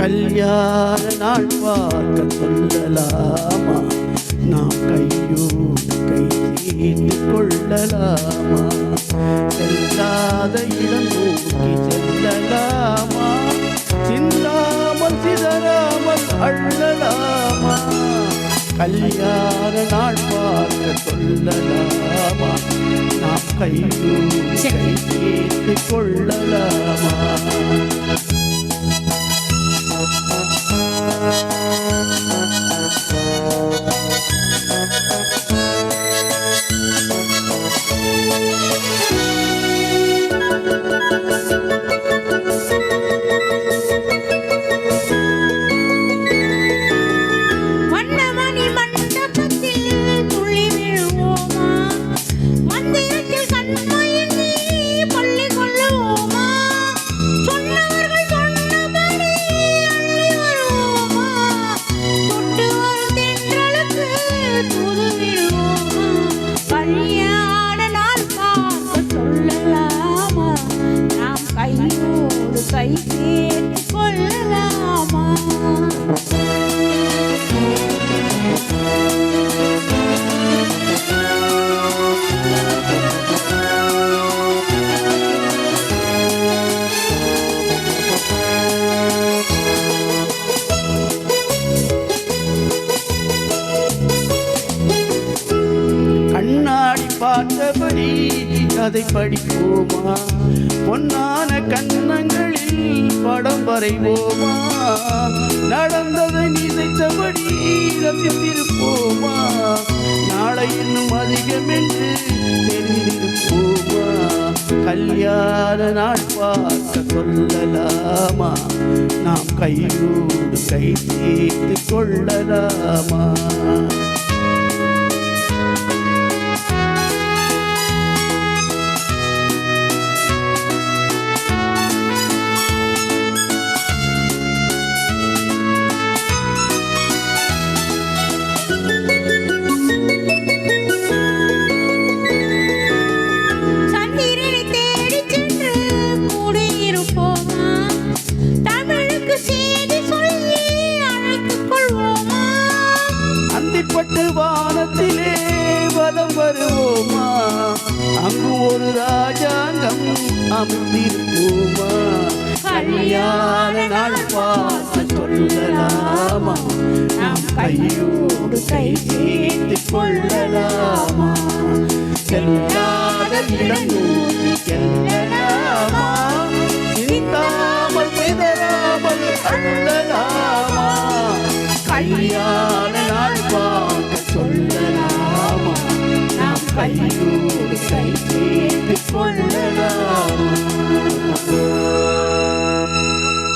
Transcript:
கல்யாண நாள் பார்க்க சொல்லலாமா? நாம் கையோடு கை சேர்த்து கொள்ளலாமா? செல்லாத இடம் நோக்கி செல்லலாமா? சிந்தாமல் சிதறாமல் அள்ளலாமா? கல்யாண நாள் பார்க்க சொல்லலாமா? நாம் கையோடு கை சேர்த்து கொள்ளலாமா? கை சேர்த்து கொள்ளலாமா? கண்ணாடி பார்த்தபடி கதை படிப்போமா? பொன்னான கண்ணங்களில் படம் வரைவோமா? நடந்ததை நினைத்தபடி ரசித்திருப்போமா? நாளை இன்னும் அதிகம் என்று தெரிந்திருப்போமா? கல்யாண நாள் பார்க்க சொல்லலாமா? நாம் கையோடு கை சேர்த்து கொள்ளலாமா? பட்டு வானத்திலே வலம் வருவோமா? அங்கு ஒரு ராஜாங்கம் அமர்ந்திருப்போமா? கல்யாண நாள் பார்க்க சொல்லலாமா? நாம் கையோடு கை சேர்த்து கொள்ளலாமா? செல்லாத இடம் நோக்கி செல்லலாமா? சிந்தாமல் சிதறாமல் அள்ளலாமா? கல்யாண நாள் பார்க்க சொல்லலாமா? நாம் கையோடு கை சேர்த்து கொள்ளலாமா?